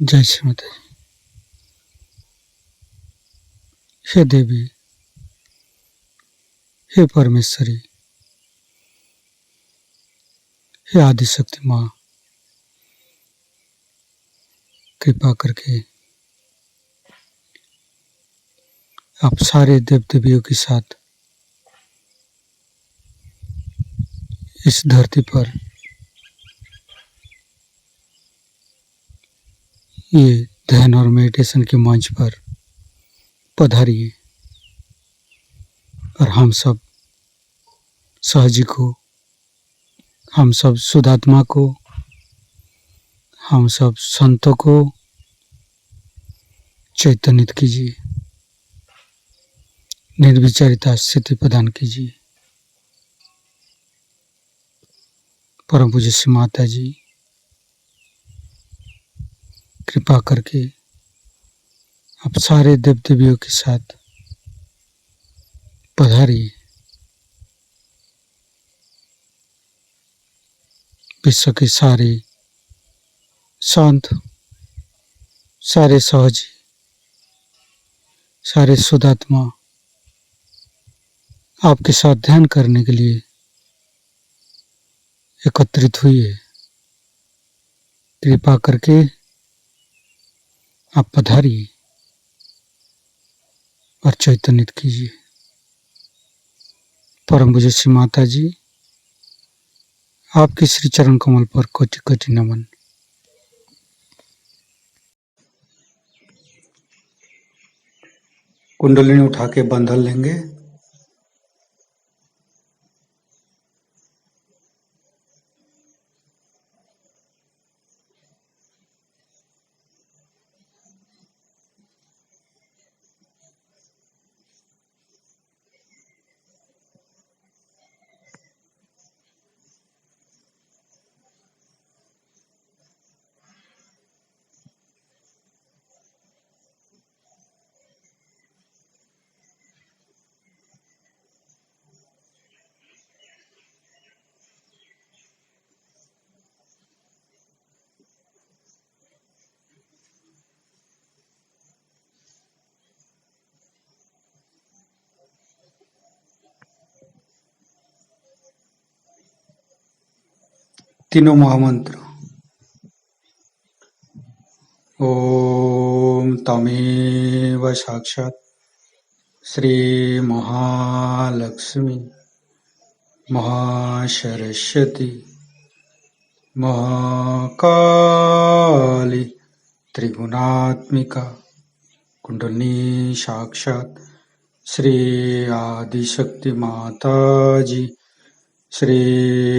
जय श्री माता जी। हे देवी, हे परमेश्वरी, हे आदिशक्ति माँ, कृपा करके आप सारे देव देवियों के साथ इस धरती पर ये ध्यान और मेडिटेशन के मंच पर पधारिए और हम सब सहजी को, हम सब शुद्धात्मा को, हम सब संतों को चैतन्यित कीजिए, निर्विचारिता स्थिति प्रदान कीजिए। परम पूज्य श्री माता जी, कृपा करके आप सारे देव देवियों के साथ पधारिए। विश्व के सारे संत, सारे सहजी, सारे शुद्धात्मा आपके साथ ध्यान करने के लिए एकत्रित हुई है। कृपा करके आप पधारिए और चैतन्यित कीजिए। परम पूज्य श्री माता जी, आपके श्री चरण कमल पर कोटि कोटि नमन। कुंडलिनी उठा के बंधन लेंगे। तीनों महामंत्र। ओम तमेव साक्षात् श्री महालक्ष्मी महासरस्वती महाकाली त्रिगुणात्मिका कुंडलिनी साक्षात् श्री आदिशक्ति माता जी श्री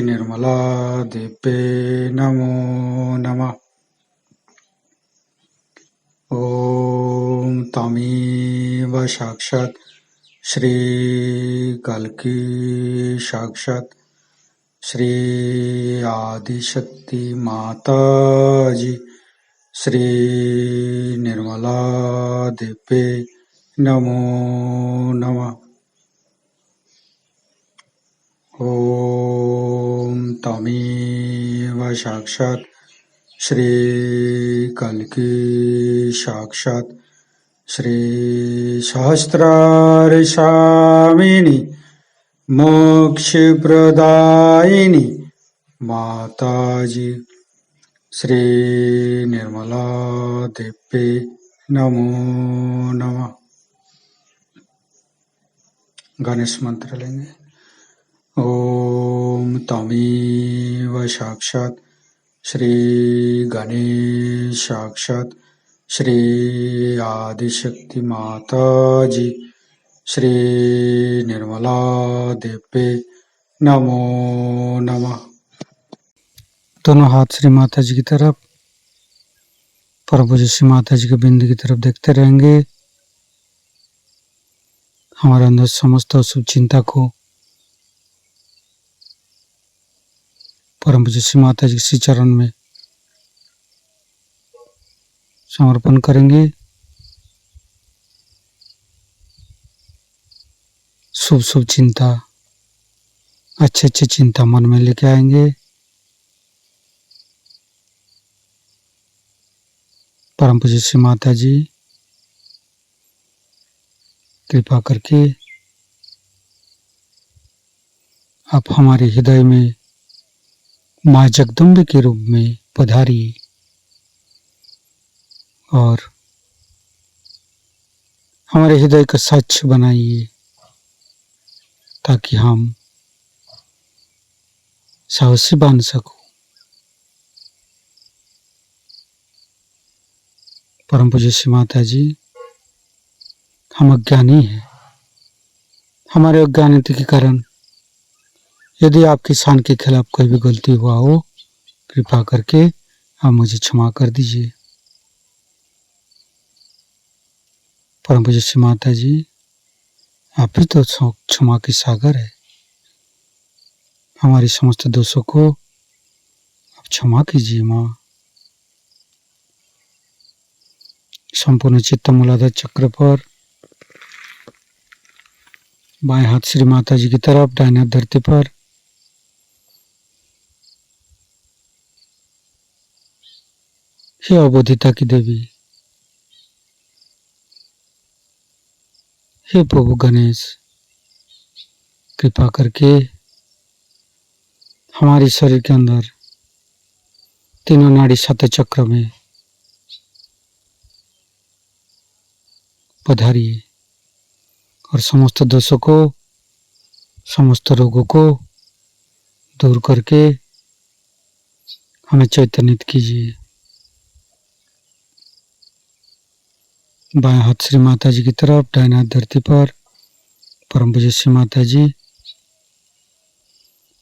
निर्मला देवे नमो नमः। ओम तमेव साक्षात् श्री कल्की साक्षात् श्री आदिशक्ति माता जी श्री निर्मला देवे नमो नमः। ओम तमेव साक्षात् श्री कल्की साक्षात् श्री सहस्रार स्वामिनी मोक्ष प्रदायिनी माताजी श्री निर्मला देवे नमो नमः। गणेश मंत्र लेंगे। ओम तमेव साक्षात् श्री गणेश साक्षात् श्री आदिशक्ति माता जी श्री निर्मला देवे नमो नमः। दोनों हाथ श्री माता जी की तरफ, परम पूज्य श्री माता जी के बिंदु की तरफ देखते रहेंगे। हमारे अंदर समस्त अशुभ चिंता को परम पूज्य श्री माता जी के श्री चरण में समर्पण करेंगे। शुभ शुभ चिंता, अच्छे अच्छे चिंता मन में लेके आएंगे। परम पूज्य श्री माता जी कृपा करके आप हमारे हृदय में माँ जगदम्बे के रूप में पधारिए और हमारे हृदय को स्वच्छ बनाइए ताकि हम साहसी बन सको। परम पूज्य श्री माता जी, हम अज्ञानी हैं। हमारे अज्ञानता के कारण यदि आपकी शान के खिलाफ कोई भी गलती हुआ हो, कृपा करके आप मुझे क्षमा कर दीजिए। परम पूज्य श्री माता जी, आप ही तो क्षमा की सागर है। हमारे समस्त दोषों को आप क्षमा कीजिए माँ। संपूर्ण चित्त मूलाधार चक्र पर बाएं हाथ श्री माता जी की तरफ, दाहिने हाथ धरती पर। हे अबोधिता की देवी, हे प्रभु गणेश, कृपा करके हमारे शरीर के अंदर तीनों नाड़ी सातों चक्र में पधारिए और समस्त दोषों को, समस्त रोगों को दूर करके हमें चैतन्यित कीजिए। बाएं हाथ श्री माता जी की तरफ, दाहिने हाथ धरती पर। परम पूज्य श्री माता जी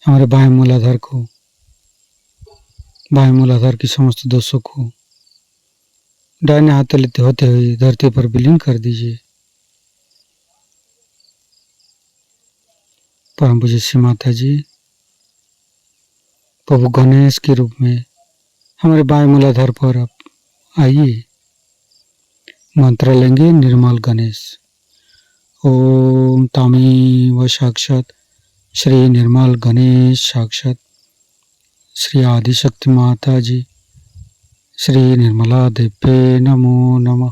हमारे बाएं मूलाधार को, बाएं मूलाधार की समस्त दोषों को दाहिने हाथ लेते होते हुए धरती पर विलीन कर दीजिए। परम पूज्य श्री माता जी प्रभु गणेश के रूप में हमारे बाएं मूलाधार पर आप आइए। मंत्र लेंगे निर्मल गणेश। ओम तामेव साक्षात श्री निर्मल गणेश साक्षात श्री आदिशक्ति माता जी श्री निर्मला देव्ये नमो नमः।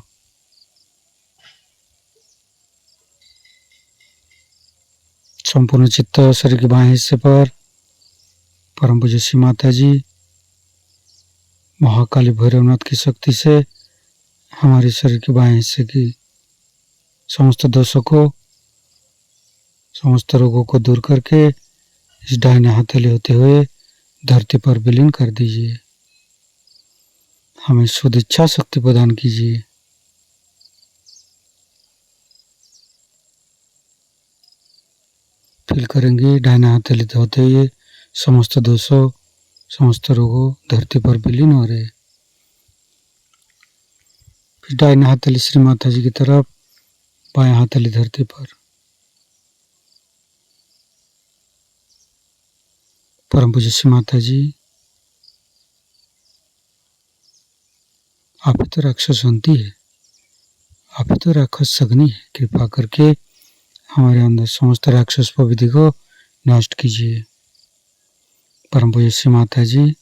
संपूर्ण चित्त शरीर के बाएं हिस्से पर परम पूज्य श्री माता जी महाकाली भैरवनाथ की शक्ति से हमारे शरीर के बाएं हिस्से की समस्त दोषों को, समस्त रोगों को दूर करके इस दाहिने हथेली होते हुए धरती पर विलीन कर दीजिए। हमें शुद्ध इच्छा शक्ति प्रदान कीजिए। फील करेंगे दाहिने हथेली होते हुए समस्त दोषों, समस्त रोगों धरती पर विलीन हो रहे। फिर दाहिने हथेली श्री माता जी की तरफ, बाएं हथेली धरती पर। परम पूज्य श्री माता जी आप ही तो राक्षस बनती है, आप ही तो राक्षस सगनी है। कृपा करके हमारे अंदर समस्त राक्षस प्रवृत्ति को नष्ट कीजिए। परम पूज्य श्री माता जी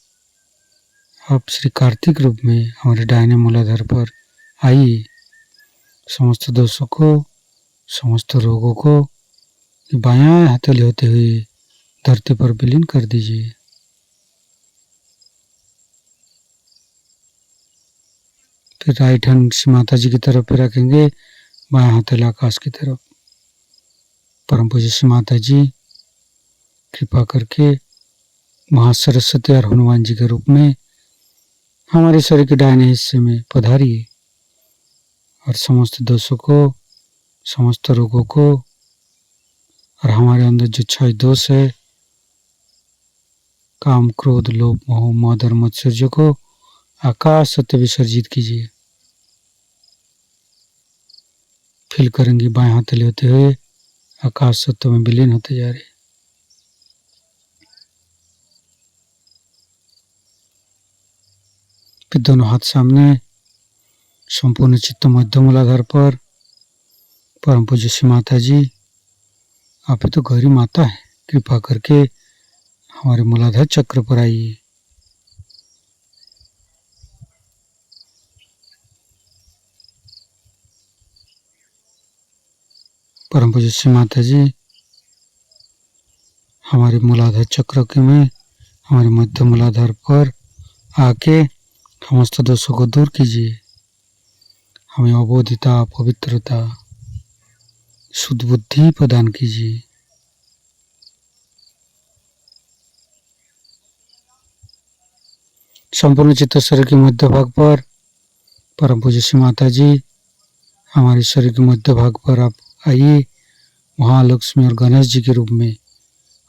आप श्री कार्तिक रूप में हमारे दाहिने मूलाधार पर आइए। समस्त दोषों को, समस्त रोगों को बायां हथेली होते हुए धरती पर विलीन कर दीजिए। फिर राइट हैंड श्री माता जी की तरफ पे रखेंगे, बायां हथेली आकाश की तरफ। परम पूज्य श्री माता जी कृपा करके महासरस्वती और हनुमान जी के रूप में हमारे शरीर के दाहिने हिस्से में पधारिए और समस्त दोषों को, समस्त रोगों को और हमारे अंदर जो 6 दोष है, काम, क्रोध, लोभ, मोह, मद और मत्सर्य को आकाश सत्य विसर्जित कीजिए। फील करेंगे बाएं हथेली होते हुए आकाश सत्य में विलीन होते जा रहे। फिर दोनों हाथ सामने, संपूर्ण चित्त मध्य मूलाधार पर। परम पूज्य श्री माता जी आप ही तो गौरी माता है। कृपा करके हमारे मूलाधार चक्र पर आइए। परम पूज्य श्री माता जी हमारे मूलाधार चक्र के में हमारे मध्य मूलाधार पर आके समस्त दोषों को दूर कीजिए, हमें अबोधिता, पवित्रता, शुद्ध बुद्धि प्रदान कीजिए। संपूर्ण चित्त शरीर के मध्य भाग पर परम पूज्य श्री माता जी हमारे शरीर के मध्य भाग पर आप आइए, महालक्ष्मी और गणेश जी के रूप में,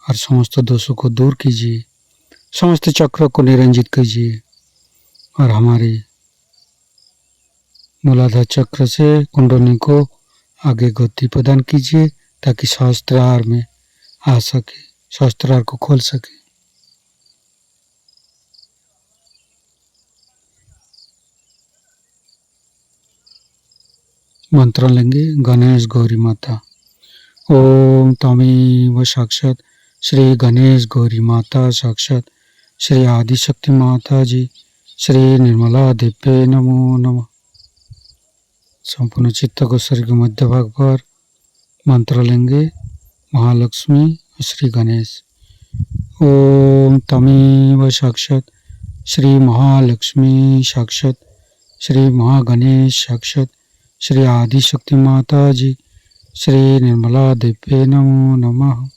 और समस्त दोषों को दूर कीजिए, समस्त चक्रों को निरंजित कीजिए और हमारे मूलाधार चक्र से कुंडली को आगे गति प्रदान कीजिए ताकि सहस्त्रार में आ सके, सहस्त्रार को खोल सके। मंत्र लेंगे गणेश गौरी माता। ओम तमेव साक्षात श्री गणेश गौरी माता, साक्षात श्री आदिशक्ति माता जी, श्री निर्मला देव्ये नमो नमः। संपूर्ण चित्त को शरीर के मध्य भाग पर मंत्र लेंगे महालक्ष्मी और श्री गणेश। ओम तमेव साक्षात श्री महालक्ष्मी, साक्षात श्री महागणेश, साक्षात श्री आदिशक्ति माता जी, श्री निर्मला देव्ये नमो नमः।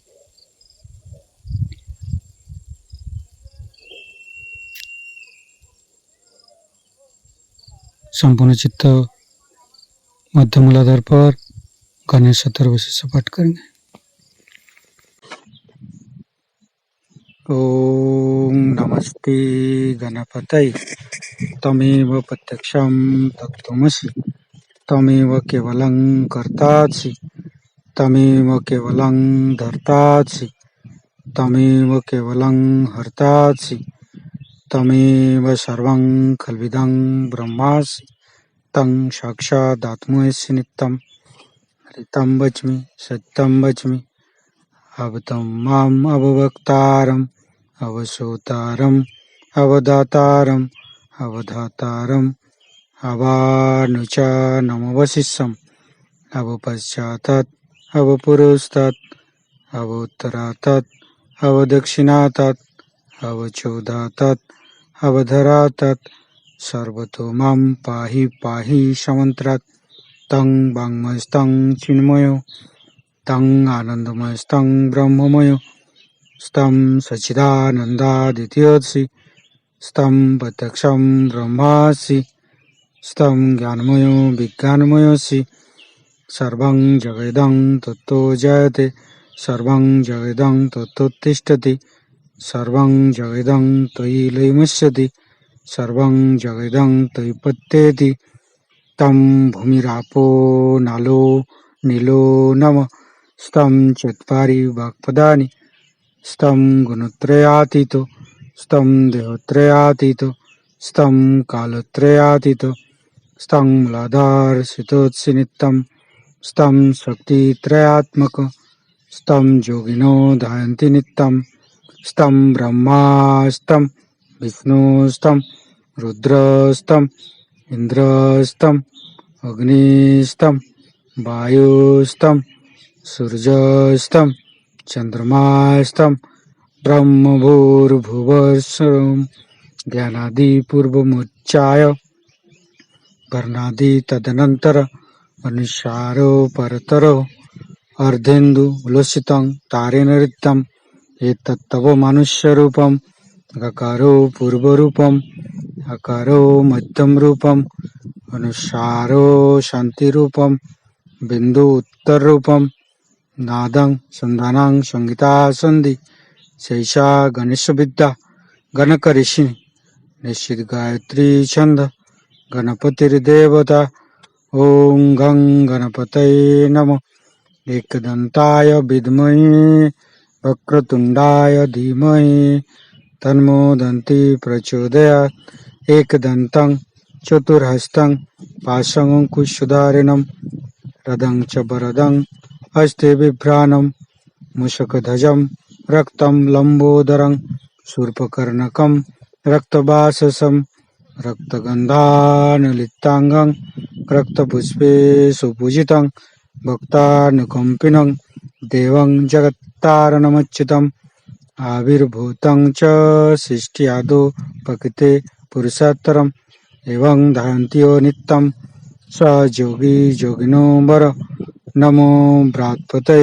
संपूर्ण चित्त मध्य मूलाधार पर गणेश अथर्वशीर्ष पाठ करेंगे। ओम नमस्ते गणपतये तमेव प्रत्यक्षं तत्त्वमसि तमेव केवलं कर्तासि तमेव केवलं धर्तासि तमेव केवलं हर्तासि तमेव सर्वं खल्विदं ब्रह्मासि तं साक्षादात्मैसि नित्यं हरितं वच्मि सत्यं वच्मि अवतं माम् अववक्तारम् अवसोतारम् अवदातारम् अवधातारम् अवानुचानमवशिष्यम् अवपश्चातात् अवपुरस्तात् अवोत्तरातात् अवदक्षिणातात् अवचोदातात् अवधरातात् सर्वतो मां पाहि पाहि समन्त्रात् तं वाङ्मयस्तं चिन्मयो तं आनन्दमयस्तं ब्रह्ममयो स्तं सच्चिदानन्दादित्योऽसि स्तं प्रत्यक्षं ब्रह्मासि स्तं ज्ञानमयो विज्ञानमयोऽसि सर्वं जगदं तत्तो जयते सर्वं जगदं तत्तोत्तिष्ठति सर्वं जगदं त्वयि लयमुच्यते सर्वं जगदं त्वयि पत्येति तं भूमिरापो नलो नीलो नमः स्तं चत्वारि वाक्पदानि स्तं गुणत्रयातीतो स्तं देहत्रयातीतो स्तं कालत्रयातीतो स्तं मूलाधारस्थितोऽसि नित्यं स्तं शक्तित्रयात्मक स्तं योगिनो ध्यायन्ति नित्यं स्तं ब्रह्मा स्तं विष्णुस्तं रुद्रस्तं इन्द्रस्तं अग्निस्तं वायुस्तं सूर्यस्तं चन्द्रमास्तं ब्रह्मभूर्भुवस्सुरं ज्ञानादिपूर्वमुच्चाय वर्णादि तदनन्तर अनुसारो परतरो अर्धेन्दु उल्लसितं तारेण ऋतं एतत्तव मनुष्यरूपम् अकारो पूर्वरूपम् अकारो मध्यम रूपम् अनुसारो शान्तिरूपम् बिन्दु उत्तररूपम् नादं संधानं संगीता संधि शैषा गणेशविद्या गणकऋषि निश्चित गायत्री छंद गणपतिर्देवता। ओं गं गणपतये नमः। एकदन्ताय विद्महे वक्रतुण्डाय धीमहि तन्नो दन्ति प्रचोदयात्। एकदन्तं चतुर्हस्तं पाशमङ्कुशधारिणं रदं च वरदं हस्ते बिभ्राणं मूषकध्वजं रक्तं लम्बोदरं शूर्पकर्णकं रक्तवाससं रक्तगन्धानुलिप्ताङ्गं रक्तपुष्पे सुपूजितं भक्तानुकम्पिनं देवं जगत्तारणमच्युतम् आविर्भूतं च सृष्ट्यादौ प्रकृते पुरुषोत्तरम् एवं धारन्त्यो नित्यं स योगी योगिनो वर नमो बृहस्पतये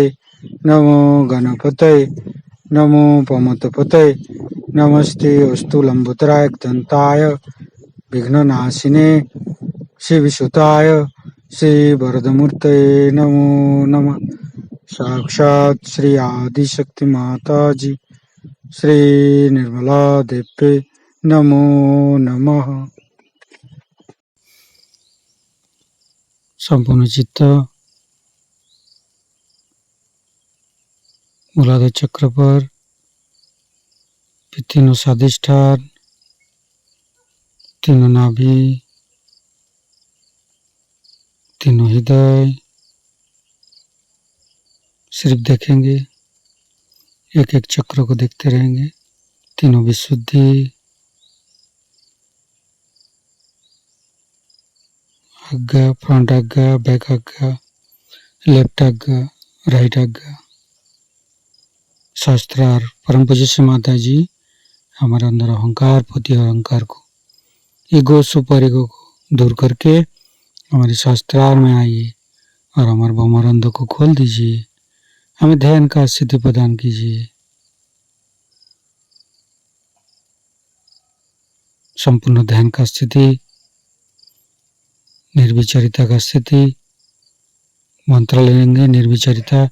नमो गणपतये नमो पमतपतये नमस्ते अस्तु लंबोदराय दंताय विघ्ननाशिने श्रीविसुताय श्री वरदमूर्तये नमो नमः। साक्षात् श्री आदिशक्ति माता जी श्री निर्मला देवी नमो नमः। संपूर्ण चित्त मूलाधार चक्र पर तीनों स्वादिष्ठान तीनों नाभि तीनों हृदय सिर्फ देखेंगे, एक एक चक्र को देखते रहेंगे। तीनों विशुद्धि आज्ञा, फ्रंट आज्ञा, बैक आज्ञा, लेफ्ट आज्ञा, राइट आज्ञा। शास्त्रार परम पूज्य श्री माता जी हमारे अंदर अहंकार, पति और अहंकार को, ईगो, सुपर ईगो को दूर करके हमारे शास्त्रार में आइए और हमारे भ्रमरंध्र को खोल दीजिए। हमें ध्यान का स्थिति प्रदान कीजिए। संपूर्ण ध्यान का स्थिति, निर्विचारिता का स्थिति, मंत्र लेंगे। निर्विचारिता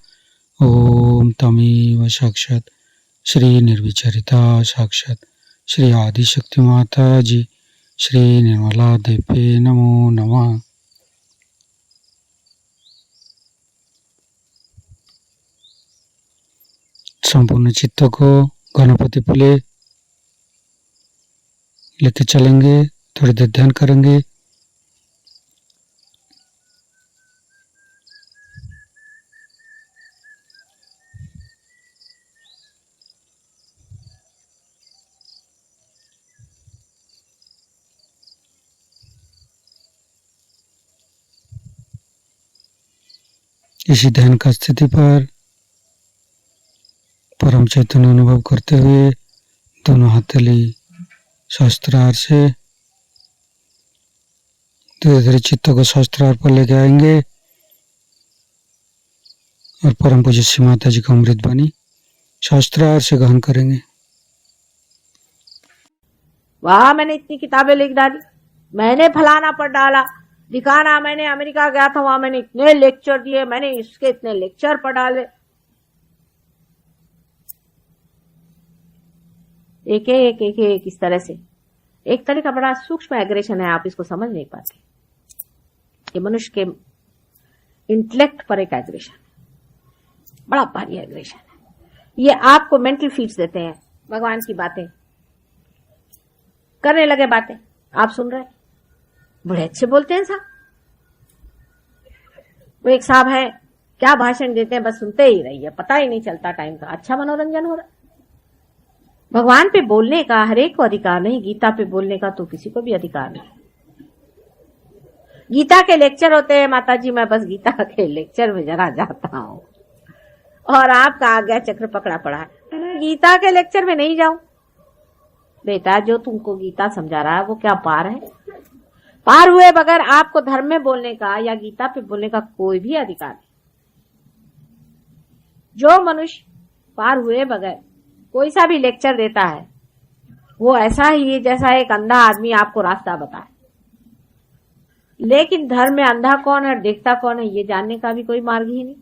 ओम तमेव साक्षात श्री निर्विचारिता साक्षात श्री आदिशक्ति माता जी श्री निर्मला देवी नमो नमः। संपूर्ण चित्त को गणपति पुले लेके चलेंगे। थोड़ी देर ध्यान करेंगे। इसी ध्यान का स्थिति पर परम चैतन्य अनुभव करते हुए दोनों हथेली शास्त्रार से धीरे धीरे चित्त को शास्त्रार पर लेके आएंगे और परम पूज्य श्री माता जी का अमृत वाणी शास्त्रार से ग्रहण करेंगे। वाह, मैंने इतनी किताबें लिख डाली, मैंने फलाना पढ़ डाला, दिखाना, मैंने अमेरिका गया था, वहां मैंने इतने लेक्चर दिए, मैंने इसके इतने लेक्चर पढ़ डाले। एक इस तरह से एक तरह का बड़ा सूक्ष्म एग्रेशन है। आप इसको समझ नहीं पाते। ये मनुष्य के इंटेलेक्ट पर एक एग्रेशन है, बड़ा भारी एग्रेशन है। ये आपको मेंटल फीड्स देते हैं। भगवान की बातें करने लगे, बातें आप सुन रहे, बड़े अच्छे बोलते हैं साहब। वो एक साहब है, क्या भाषण देते हैं, बस सुनते ही रहिए, पता ही नहीं चलता टाइम का। अच्छा मनोरंजन हो रहा। भगवान पे बोलने का हर एक को अधिकार नहीं, गीता पे बोलने का तो किसी को भी अधिकार नहीं। गीता के लेक्चर होते हैं, माता जी मैं बस गीता के लेक्चर में जरा जाता हूं और आपका आज्ञा चक्र पकड़ा पड़ा है, गीता के लेक्चर में नहीं जाऊं। बेटा, जो तुमको गीता समझा रहा है वो क्या पार है? पार हुए बगैर आपको धर्म में बोलने का या गीता पे बोलने का कोई भी अधिकार नहीं। जो मनुष्य पार हुए बगैर कोई सा भी लेक्चर देता है वो ऐसा ही है जैसा एक अंधा आदमी आपको रास्ता बताए, लेकिन धर्म में अंधा कौन है, देखता कौन है, ये जानने का भी कोई मार्ग ही नहीं।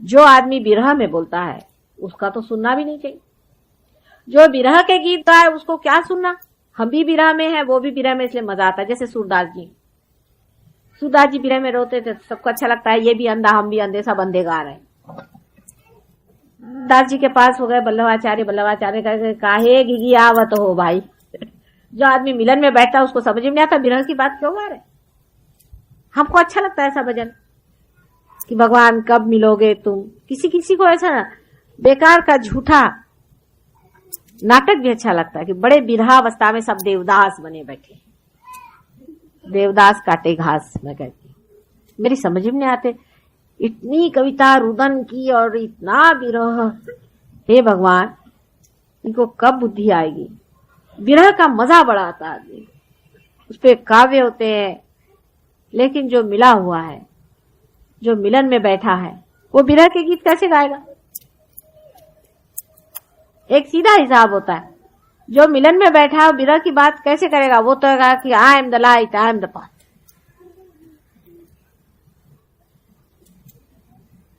जो आदमी विरह में बोलता है उसका तो सुनना भी नहीं चाहिए। जो विरह के गीत गाए उसको क्या सुनना। हम भी विरह में है, वो भी विरह में, इसलिए मजा आता है। जैसे सूरदास जी विरह में रोते थे, सबको अच्छा लगता है, ये भी अंधा हम भी अंधे, सब अंधे गा रहे हैं। दास जी के पास हो गए बल्लभाचार्य काहे घिघी आवत हो भाई। जो आदमी मिलन में बैठता उसको समझ में नहीं आता विरह की बात क्यों गा रहे। हमको अच्छा लगता है ऐसा भजन कि भगवान कब मिलोगे तुम। किसी किसी को ऐसा बेकार का झूठा नाटक भी अच्छा लगता है कि बड़े विरहावस्था में सब देवदास बने बैठे। देवदास काटे घास, मैं कहती मेरी समझ में नहीं आते। इतनी कविता रुदन की और इतना विरह, हे भगवान इनको कब बुद्धि आएगी। विरह का मजा बड़ा आता है, उस पे काव्य होते हैं, लेकिन जो मिला हुआ है, जो मिलन में बैठा है, वो विरह के गीत कैसे गाएगा। एक सीधा हिसाब होता है, जो मिलन में बैठा है विरह की बात कैसे करेगा। वो तो कहा कि I am the light, I am the path.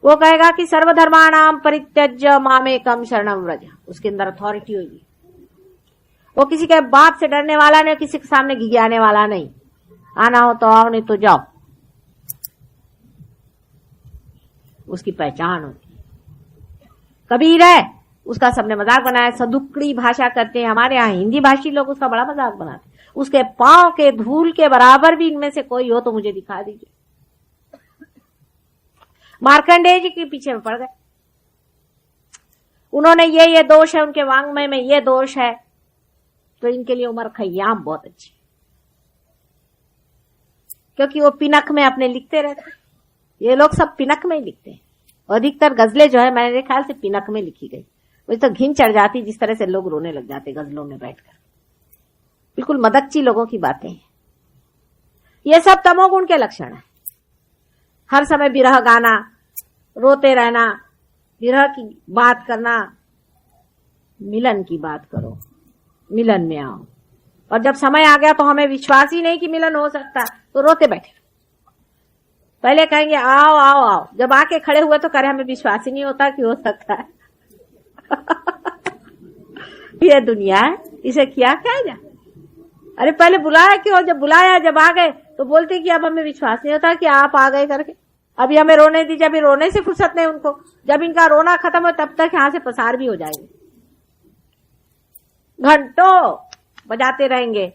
वो कहेगा कि सर्वधर्माणाम परित्यज्य मामेकम शरणम व्रज, उसके अंदर अथॉरिटी होगी। वो किसी के बाप से डरने वाला नहीं, किसी के सामने घिघियाने वाला नहीं। आना हो तो आओ, नहीं तो जाओ, उसकी पहचान होती। कबीर है, उसका सबने मजाक बनाया, सदुक्कड़ी भाषा करते हैं। हमारे यहाँ हिंदी भाषी लोग उसका बड़ा मजाक बनाते हैं। उसके पांव के धूल के बराबर भी इनमें से कोई हो तो मुझे दिखा दीजिए। मार्कंडेय जी के पीछे में पड़ गए। उन्होंने ये दोष है, उनके वांग्मय में ये दोष है, तो इनके लिए उमर खय्याम बहुत अच्छी, क्योंकि वो पिनक में अपने लिखते रहते। ये लोग सब पिनक में ही लिखते हैं। अधिकतर गजलें जो है मेरे ख्याल से पिनक में लिखी गई। मुझे तो घिन चढ़ जाती जिस तरह से लोग रोने लग जाते गजलों में बैठकर। बिल्कुल मदकची लोगों की बातें हैं। ये सब तमोगुण के लक्षण है। हर समय विरह गाना, रोते रहना, विरह की बात करना। मिलन की बात करो, मिलन में आओ। और जब समय आ गया तो हमें विश्वास ही नहीं कि मिलन हो सकता, तो रोते बैठे। पहले कहेंगे आओ आओ आओ, जब आके खड़े हुए तो करे हमें विश्वास ही नहीं होता कि हो सकता है। ये दुनिया है, इसे किया क्या जा। अरे पहले बुलाया क्यों, जब बुलाया, जब आ गए तो बोलते कि अब हमें विश्वास नहीं होता कि आप आ गए करके। अभी हमें रोने दीजिए, अभी रोने से फुर्सत नहीं उनको। जब इनका रोना खत्म हो तब तक यहां से पसार भी हो जाएंगे। घंटों बजाते रहेंगे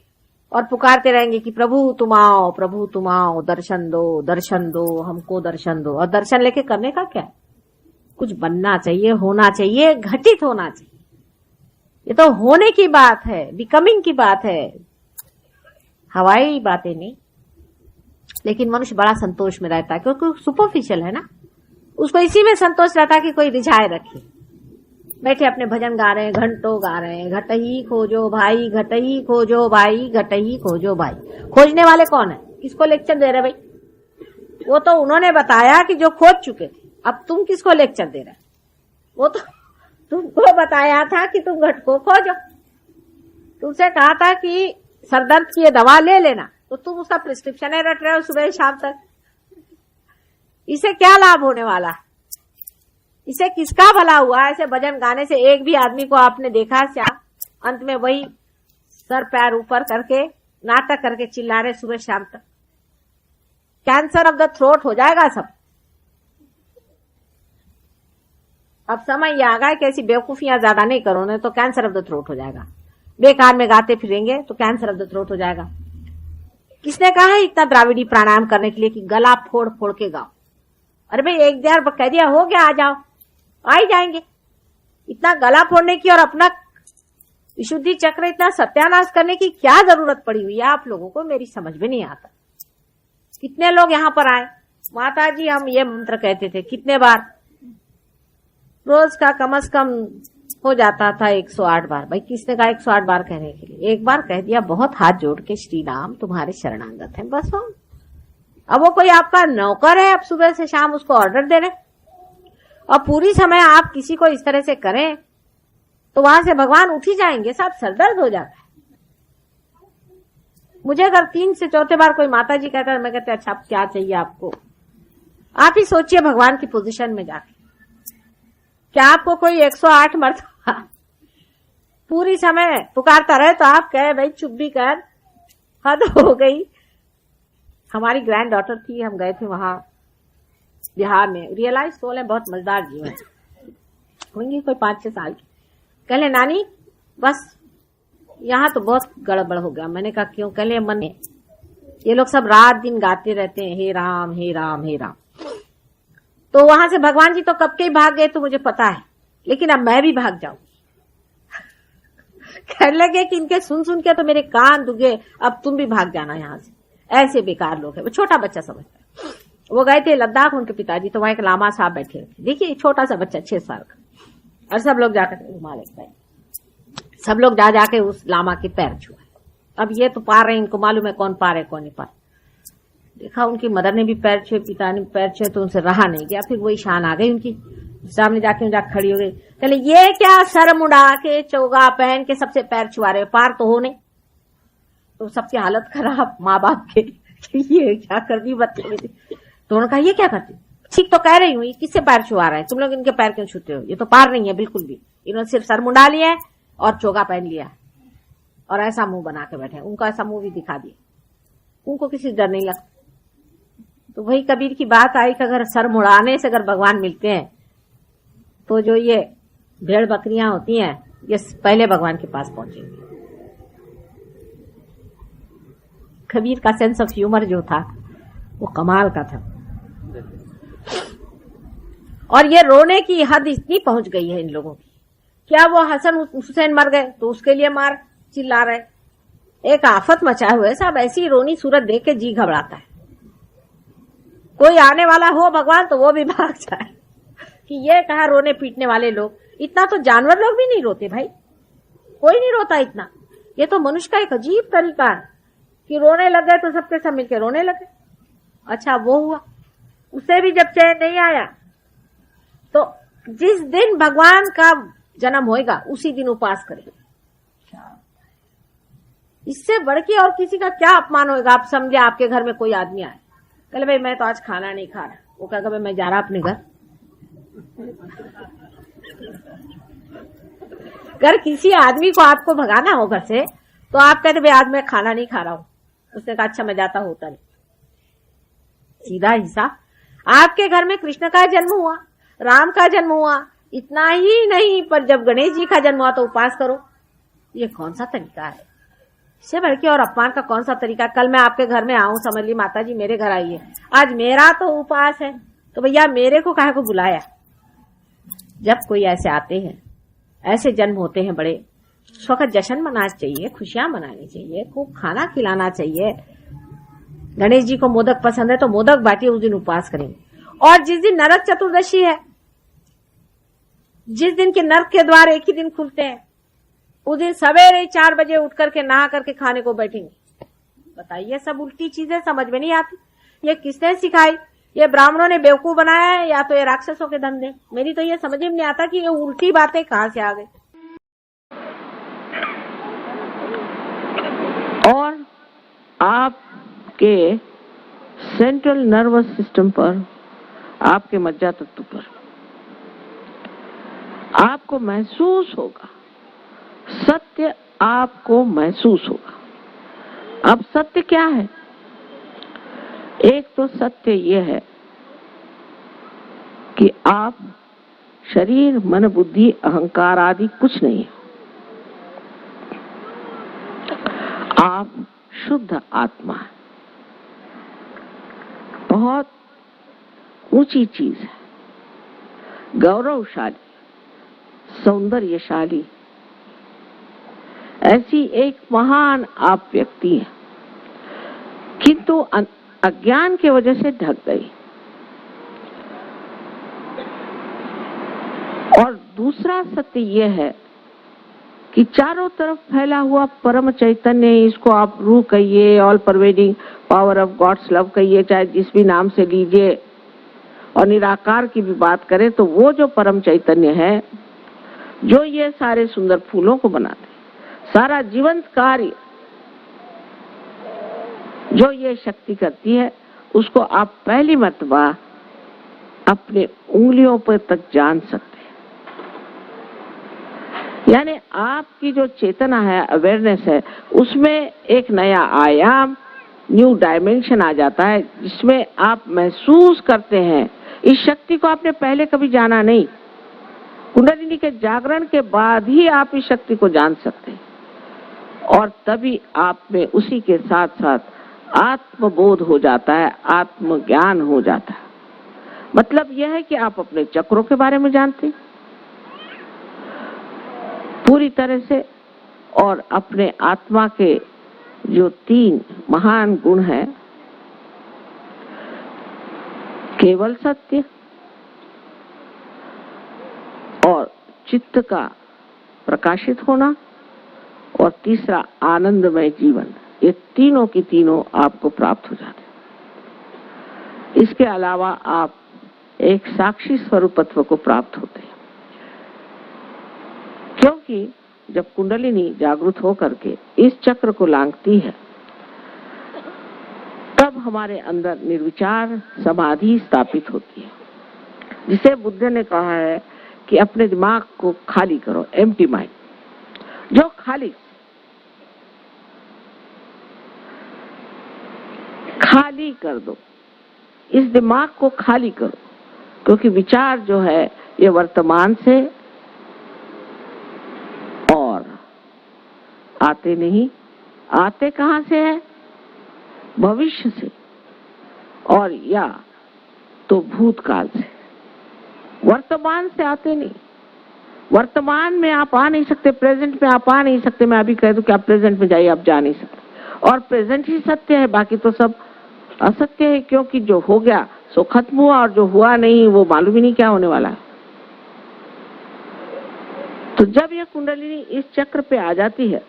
और पुकारते रहेंगे कि प्रभु तुम आओ, प्रभु तुम आओ, दर्शन दो, हमको दर्शन दो। और दर्शन लेके करने का क्या है? कुछ बनना चाहिए, होना चाहिए, घटित होना चाहिए। ये तो होने की बात है, बिकमिंग की बात है, हवाई बातें नहीं। लेकिन मनुष्य बड़ा संतोष में रहता है, क्योंकि सुपरफिशियल है ना, उसको इसी में संतोष रहता है कि कोई रिझाए रखे। बैठे अपने भजन गा रहे हैं, घंटों गा रहे हैं, घट ही खोजो भाई, घट ही खोजो भाई, घट ही खोजो भाई। खोजने वाले कौन है? किसको लेक्चर दे रहे भाई? वो तो उन्होंने बताया कि जो खोज चुके थे। अब तुम किसको लेक्चर दे रहे? वो तो तुमको बताया था कि तुम घट को खोजो। तुमसे कहा था कि सरदर्द की ये दवा ले लेना, तो तुम उसका प्रिस्क्रिप्शन रट रहे हो सुबह शाम तक। इसे क्या लाभ होने वाला है? इसे किसका भला हुआ? ऐसे भजन गाने से एक भी आदमी को आपने देखा क्या? अंत में वही सर पैर ऊपर करके नाटक करके चिल्ला रहे सुबह शाम तक। कैंसर ऑफ द थ्रोट हो जाएगा सब। अब समय ये आ गया कि ऐसी बेवकूफियां ज्यादा नहीं करो, नहीं तो कैंसर ऑफ द थ्रोट हो जाएगा। बेकार में गाते फिरेंगे तो कैंसर ऑफ द थ्रोट हो जाएगा। किसने कहा है इतना द्राविडी प्राणायाम करने के लिए कि गला फोड़ फोड़ के गाओ? अरे भाई एक बार कह दिया हो गया, आ जाओ, आ ही जाएंगे। इतना गला फोड़ने की और अपना विशुद्धि चक्र इतना सत्यानाश करने की क्या जरूरत पड़ी हुई है आप लोगों को? मेरी समझ में नहीं आता। कितने लोग यहाँ पर आए, माता जी हम ये मंत्र कहते थे कितने बार, रोज का कम से कम हो जाता था 108 बार। भाई किसने कहा 108 बार कहने के लिए? एक बार कह दिया बहुत हाथ जोड़ के, श्री राम तुम्हारे शरणागत हैं, बस हो। अब वो कोई आपका नौकर है, आप सुबह से शाम उसको ऑर्डर दे रहे, और पूरी समय आप किसी को इस तरह से करें तो वहां से भगवान उठ ही जाएंगे, सब सरदर्द हो जाता है। मुझे अगर 3 से 4 बार कोई माता जी कहता है, मैं कहते अच्छा क्या चाहिए आपको? आप ही सोचिए भगवान की पोजीशन में जाके, क्या आपको कोई 108 मरतबा पूरी समय पुकारता रहे तो आप कहे भाई चुप भी कर, हद हो गई। हमारी ग्रैंड डॉटर थी, हम गए थे वहां बिहार में, रियलाइज सोल है, बहुत मजेदार जीवन होंगी, कोई 5-6 साल की। कहले नानी बस यहाँ तो बहुत गड़बड़ हो गया। मैंने कहा क्यों? कहले मन में ये लोग सब रात दिन गाते रहते हैं हे राम हे राम हे राम। तो वहां से भगवान जी तो कब के ही भाग गए तो मुझे पता है, लेकिन अब मैं भी भाग जाऊं। कहने लगे कि इनके सुन सुन के तो मेरे कान दुखे, अब तुम भी भाग जाना यहाँ से। ऐसे बेकार लोग हैं, वो छोटा बच्चा समझता है। वो गए थे लद्दाख, उनके पिताजी, तो वहां एक लामा साहब बैठे थे, देखिए छोटा सा बच्चा 6 साल का, और सब लोग जाकर सब लोग जा जाके उस लामा के पैर छुए। अब ये तो पार रहे, इनको मालूम है कौन पार है कौन नहीं पार। देखा उनकी मदर ने भी पैर छुए, पिता ने पैर छुए, तो उनसे रहा नहीं गया। फिर वही शान आ गई उनकी, सामने जाके खड़ी हो गई, चले ये क्या सर मुड़ा के चोगा पहन के सबसे पैर छुआ रहे, पार तो हो नहीं। तो सबकी हालत खराब माँ बाप के, ये क्या कर दी बच्चे में। तो उन्होंने कहा ये क्या करती, ठीक तो कह रही हूँ, ये किससे पैर छुआ रहा है, तुम लोग इनके पैर क्यों छूते हो, ये तो पार नहीं है बिल्कुल भी। इन्होंने सिर्फ सर मुंडा लिया है और चोगा पहन लिया और ऐसा मुंह बना के बैठे, उनका ऐसा मुंह भी दिखा दिया, उनको किसी से डर नहीं लगता। तो वही कबीर की बात आई कि अगर सर मुड़ाने से अगर भगवान मिलते हैं तो जो ये भेड़ बकरियां होती हैं ये पहले भगवान के पास पहुंचेंगी। कबीर का सेंस ऑफ ह्यूमर जो था वो कमाल का था। और ये रोने की हद इतनी पहुंच गई है इन लोगों की, क्या वो हसन हुसैन मर गए तो उसके लिए मार चिल्ला रहे, एक आफत मचाए हुए साहब, ऐसी रोनी सूरत देख के जी घबराता है। कोई आने वाला हो भगवान तो वो भी भाग जाए कि ये कहा रोने पीटने वाले लोग। इतना तो जानवर लोग भी नहीं रोते भाई, कोई नहीं रोता इतना। ये तो मनुष्य का एक अजीब तरीका है कि रोने लगे तो सबके सब मिलकर रोने लगे। अच्छा वो हुआ, उसे भी जब चैन नहीं आया तो जिस दिन भगवान का जन्म होएगा उसी दिन उपवास करेगा। इससे बढ़ के और किसी का क्या अपमान होएगा। आप समझे आपके घर में कोई आदमी आए, कल भाई मैं तो आज खाना नहीं खा रहा, वो कहेगा भाई मैं जा रहा अपने घर। अगर किसी आदमी को आपको भगाना हो घर से तो आप कहते भाई आज मैं खाना नहीं खा रहा हूं, उसने कहा अच्छा मैं जाता होटल। सीधा हिसाब। आपके घर में कृष्ण का जन्म हुआ, राम का जन्म हुआ, इतना ही नहीं पर जब गणेश जी का जन्म हुआ तो उपवास करो। ये कौन सा तरीका है, इससे बढ़ के और अपमान का कौन सा तरीका। कल मैं आपके घर में आऊं, समझ ली माता जी मेरे घर आइए, आज मेरा तो उपवास है, तो भैया मेरे को काहे को बुलाया। जब कोई ऐसे आते हैं, ऐसे जन्म होते हैं बड़े, उस वक्त जश्न मनाना चाहिए, खुशियां मनानी चाहिए, खूब खाना खिलाना चाहिए। गणेश जी को मोदक पसंद है तो मोदक बांटिए, उस दिन उपवास करेंगे। और जिस दिन नरक चतुर्दशी है, जिस दिन के नरक के द्वार एक ही दिन खुलते हैं, उस दिन सवेरे 4 बजे उठ करके नहा करके खाने को बैठेंगे। बताइए, सब उल्टी चीजें समझ में नहीं आती। ये किसने सिखाई? ये ब्राह्मणों ने बेवकूफ बनाया है या तो ये राक्षसों के धंधे। मेरी तो ये समझ में नहीं आता कि ये उल्टी बातें कहां से आ गई। और आपके सेंट्रल नर्वस सिस्टम पर, आपके मज्जा तंतु पर आपको महसूस होगा, सत्य आपको महसूस होगा। अब सत्य क्या है? एक तो सत्य यह है कि आप शरीर, मन, बुद्धि, अहंकार आदि कुछ नहीं है। आप शुद्ध आत्मा है। बहुत ऊंची चीज है, गौरवशाली, सौंदर्यशाली, ऐसी एक महान आप व्यक्ति हैं, किंतु अज्ञान की वजह से ढक गई। और दूसरा सत्य यह है कि चारों तरफ फैला हुआ परम चैतन्य, इसको आप रूह कहिए, all pervading power of God's love कहिए, चाहे जिस भी नाम से लीजिए, और निराकार की भी बात करें तो वो जो परम चैतन्य है, जो ये सारे सुंदर फूलों को बनाते, सारा जीवंत कार्य जो ये शक्ति करती है, उसको आप पहली मर्तबा अपने उंगलियों पर तक जान सकते हैं। यानी आपकी जो चेतना है, अवेयरनेस है, उसमें एक नया आयाम, न्यू डायमेंशन आ जाता है, जिसमें आप महसूस करते हैं इस शक्ति को आपने पहले कभी जाना नहीं। कुंडलिनी के जागरण के बाद ही आप इस शक्ति को जान सकते हैं, और तभी आप में उसी के साथ साथ आत्मबोध हो जाता है, आत्मज्ञान हो जाता है। मतलब यह है कि आप अपने चक्रों के बारे में जानते हैं पूरी तरह से, और अपने आत्मा के जो 3 महान गुण हैं, केवल सत्य और चित्त का प्रकाशित होना, और तीसरा आनंदमय जीवन, ये तीनों की तीनों आपको प्राप्त हो जाते हैं। इसके अलावा आप एक साक्षी स्वरूपत्व को प्राप्त होते हैं, क्योंकि जब कुंडलिनी जागृत होकर के इस चक्र को लांघती है, तब हमारे अंदर निर्विचार समाधि स्थापित होती है, जिसे बुद्ध ने कहा है कि अपने दिमाग को खाली करो, एम्प्टी माइंड। जो खाली कर दो, इस दिमाग को खाली करो, क्योंकि विचार जो है ये वर्तमान से और आते नहीं, आते कहां से है? भविष्य से, और या तो भूतकाल से, वर्तमान से आते नहीं। वर्तमान में आप आ नहीं सकते, प्रेजेंट में आप आ नहीं सकते। मैं अभी कह दूं कि आप प्रेजेंट में जाइए, आप जा नहीं सकते, और प्रेजेंट ही सत्य है, बाकी तो सब असत्य है, क्योंकि जो हो गया सो खत्म हुआ, और जो हुआ नहीं वो मालूम ही नहीं क्या होने वाला है। तो जब यह कुंडलिनी इस चक्र पे आ जाती है,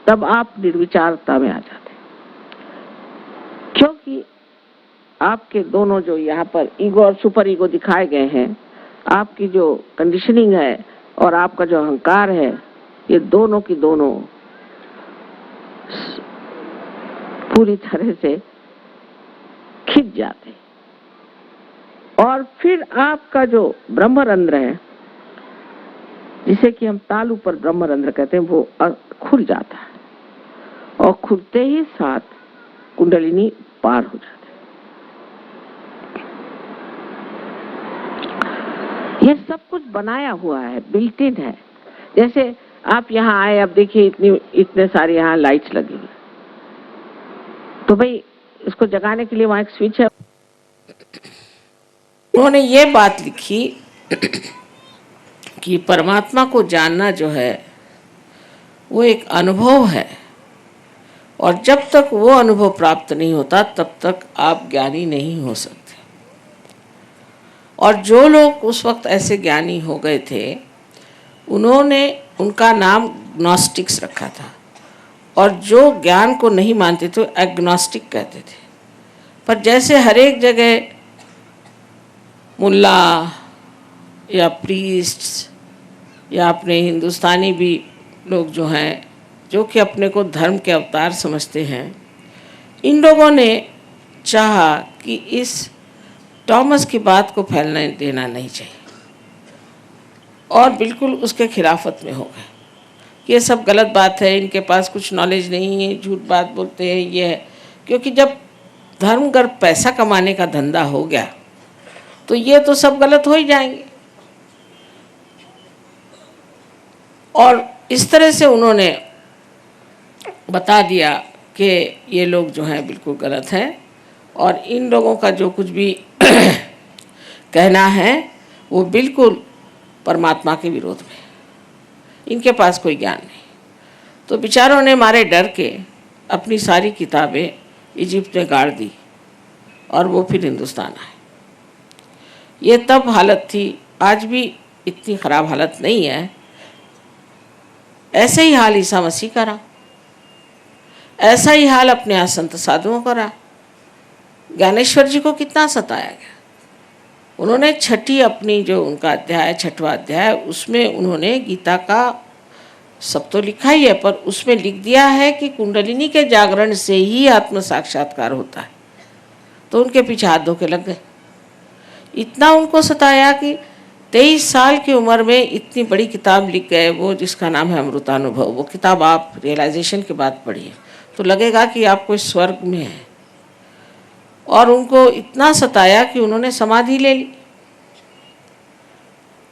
तब आप निर्विचारता में आ जाते हैं, क्योंकि आपके दोनों जो यहाँ पर ईगो और सुपर ईगो दिखाए गए हैं, आपकी जो कंडीशनिंग है और आपका जो अहंकार है, ये दोनों की दोनों पूरी तरह से खिंच जाते हैं। और फिर आपका जो ब्रह्मरंध्र है, जिसे कि हम तालु पर ब्रह्मरंध्र कहते हैं, वो खुल जाता है, और खुलते ही साथ कुंडलिनी पार हो जाती है। ये सब कुछ बनाया हुआ है, बिल्ट इन है। जैसे आप यहाँ आए, अब देखिए इतने सारे यहाँ लाइट्स लगी हुई, तो भाई इसको जगाने के लिए वहां एक स्विच है। उन्होंने ये बात लिखी कि परमात्मा को जानना जो है वो एक अनुभव है, और जब तक वो अनुभव प्राप्त नहीं होता तब तक आप ज्ञानी नहीं हो सकते। और जो लोग उस वक्त ऐसे ज्ञानी हो गए थे, उन्होंने उनका नाम ग्नोस्टिक्स रखा था, और जो ज्ञान को नहीं मानते थे एग्नोस्टिक कहते थे। पर जैसे हर एक जगह मुल्ला या प्रीस्ट्स या अपने हिंदुस्तानी भी लोग जो हैं, जो कि अपने को धर्म के अवतार समझते हैं, इन लोगों ने चाहा कि इस टॉमस की बात को फैलने देना नहीं चाहिए, और बिल्कुल उसके खिलाफत में हो गए। ये सब गलत बात है, इनके पास कुछ नॉलेज नहीं है, झूठ बात बोलते हैं, ये है। क्योंकि जब धर्मगर्भ पैसा कमाने का धंधा हो गया, तो ये तो सब गलत हो ही जाएंगे। और इस तरह से उन्होंने बता दिया कि ये लोग जो हैं बिल्कुल गलत हैं, और इन लोगों का जो कुछ भी कहना है वो बिल्कुल परमात्मा के विरोध में, इनके पास कोई ज्ञान नहीं। तो बेचारों ने मारे डर के अपनी सारी किताबें इजिप्ट में गाड़ दी, और वो फिर हिंदुस्तान आए। ये तब हालत थी, आज भी इतनी ख़राब हालत नहीं है। ऐसे ही हाल ईसा मसीह का रहा, ऐसा ही हाल अपने यहाँ संत साधुओं का रहा। ज्ञानेश्वर जी को कितना सताया गया। उन्होंने छठी अपनी जो उनका अध्याय, छठवां अध्याय, उसमें उन्होंने गीता का सब तो लिखा ही है, पर उसमें लिख दिया है कि कुंडलिनी के जागरण से ही आत्म साक्षात्कार होता है। तो उनके पीछे हाथ धो के लग गए। इतना उनको सताया कि 23 साल की उम्र में इतनी बड़ी किताब लिख गए, वो जिसका नाम है अमृतानुभव। वो किताब आप रियलाइजेशन के बाद पढ़िए तो लगेगा कि आप कोई स्वर्ग में हैं। और उनको इतना सताया कि उन्होंने समाधि ले ली।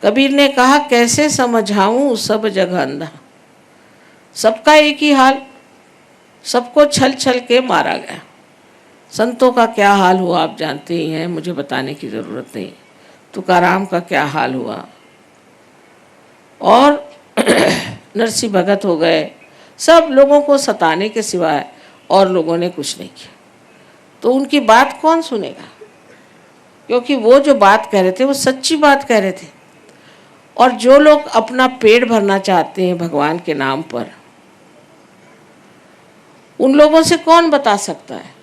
कबीर ने कहा, कैसे समझाऊं सब जगह अंधा। सबका एक ही हाल, सबको छल छल के मारा गया। संतों का क्या हाल हुआ आप जानते ही हैं, मुझे बताने की ज़रूरत नहीं। तुकाराम का क्या हाल हुआ, और नरसिंह भगत हो गए। सब लोगों को सताने के सिवाय और लोगों ने कुछ नहीं किया। तो उनकी बात कौन सुनेगा। क्योंकि वो जो बात कह रहे थे वो सच्ची बात कह रहे थे। और जो लोग अपना पेट भरना चाहते हैं भगवान के नाम पर, उन लोगों से कौन बता सकता है?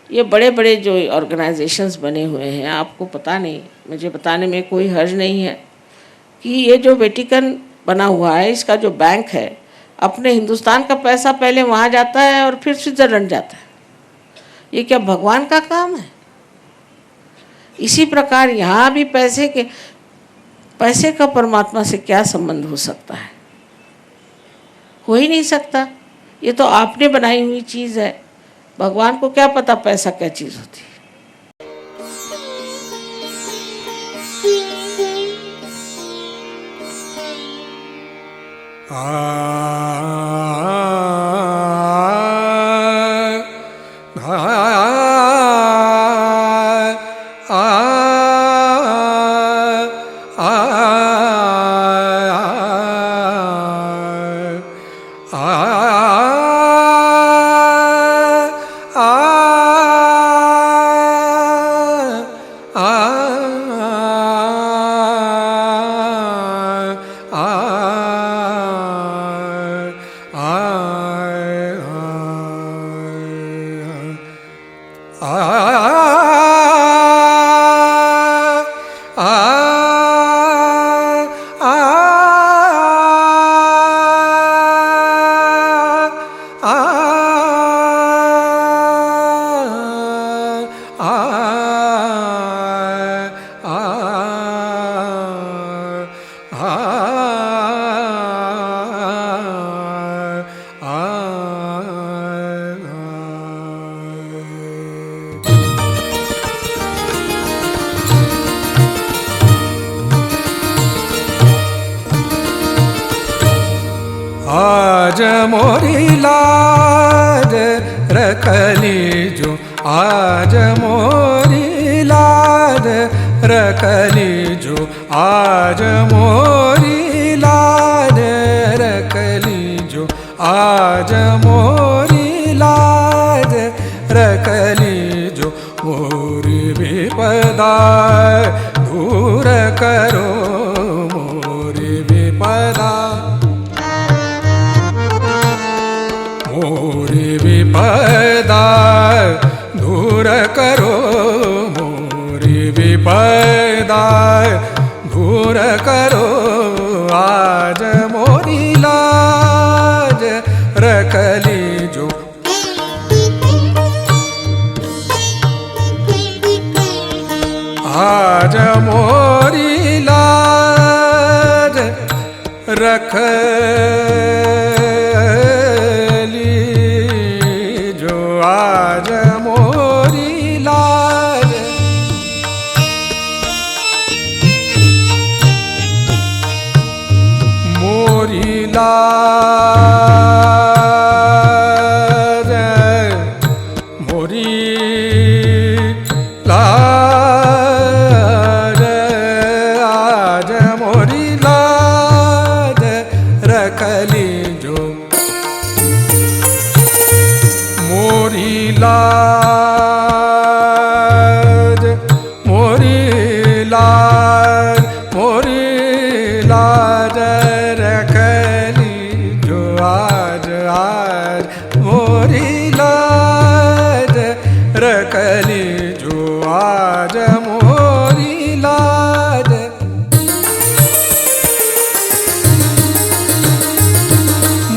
ये बड़े बड़े जो ऑर्गेनाइजेशंस बने हुए हैं, आपको पता नहीं, मुझे बताने में कोई हर्ज नहीं है कि ये जो वेटिकन बना हुआ है, इसका जो बैंक है, अपने हिंदुस्तान का पैसा पहले वहाँ जाता है और फिर स्विट्ज़रलैंड जाता है। ये क्या भगवान का काम है? इसी प्रकार यहाँ भी पैसे का परमात्मा से क्या संबंध हो सकता है? हो ही नहीं सकता। ये तो आपने बनाई हुई चीज़ है। भगवान को क्या पता पैसा क्या चीज़ होती है। आज मोरी लाज रखली जो, आज मोरी लाज रखली जो, आज मोरी लाज रखली जो, आज मोरी लाज रखली जो, मोरी विपदा दूर करो, मोरी विपदा, मोरी विपदा दूर करो, मोरी विपदा दूर करो, आज मोरी लाज रखली जो, आज मोरी लाज रखली जो, आज मोरी लाज, मोरी लाज, मोरी लाज, आज मोरी लाज रखली जो, मोरी लाज, मोरी लाज, मोरी लाज रखली जो, आज आज मोरी लाज रखली जो, आज मोरी लाज,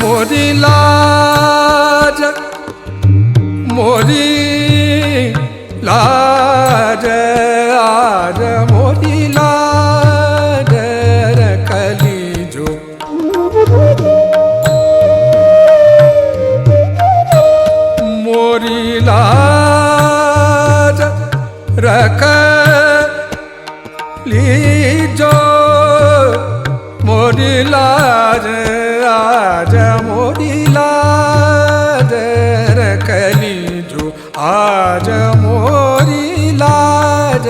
मोरी लाज, मोरी लाज, आज मोरी लाज रखली जो, मोरी लाज रखली जो, मोरी लाज, आज मोरी लाज रखली जो, आज मोरी लाज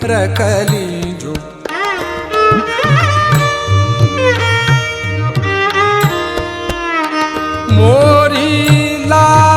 रखली जो, मोरी लाज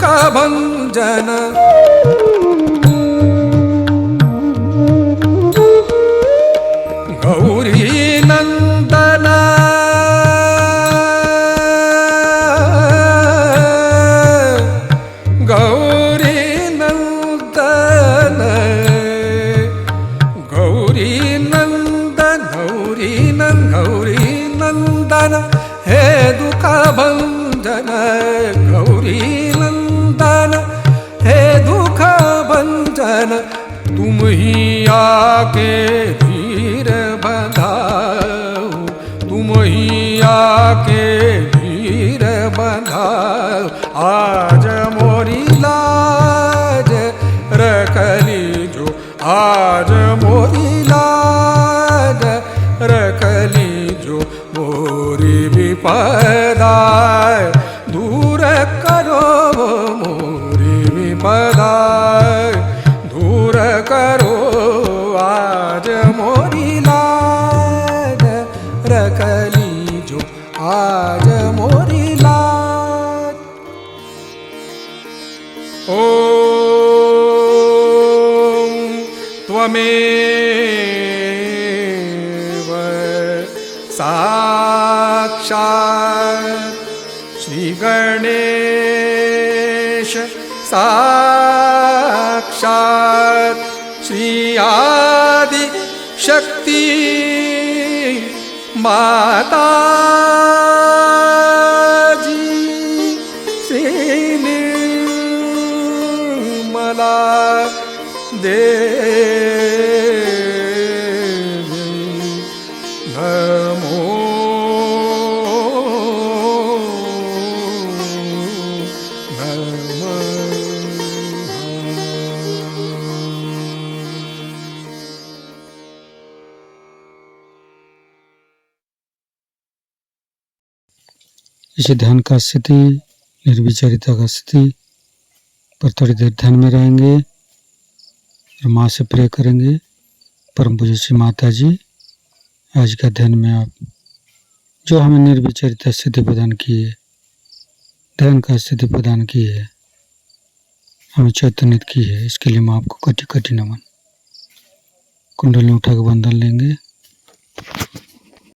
दुख भंजन गौरी नंदन गौरी नंदन गौरी नंदन गौरी नंदन हे दुख भंजन गौरी नंदन हे दुख भंजन तुम ही आके धीर बंधाओ तुम ही आके धीर बंधाओ आज मोरी लाज रखली जो आज मोरी लाज रखली जो मोरी विपदा दूर करो मोरी विपदा दूर करो आज मोरी लाज रखली जो आज मोरी लाज ओम त्वमेव साक्षात् श्री गणेश साक्षात् श्री आदि शक्ति माता जी श्री निर्मला देवी नमो इसे ध्यान का स्थिति, निर्विचारिता का स्थिति पर थोड़ी देर ध्यान में रहेंगे और माँ से प्रे करेंगे। परम पूज्य श्री माता जी, आज का ध्यान में आप जो हमें निर्विचारिता स्थिति प्रदान की है, ध्यान का स्थिति प्रदान की है, हमें चैतन्यित की है, इसके लिए मैं आपको कटी कटी नमन। कुंडली उठा के बंधन लेंगे।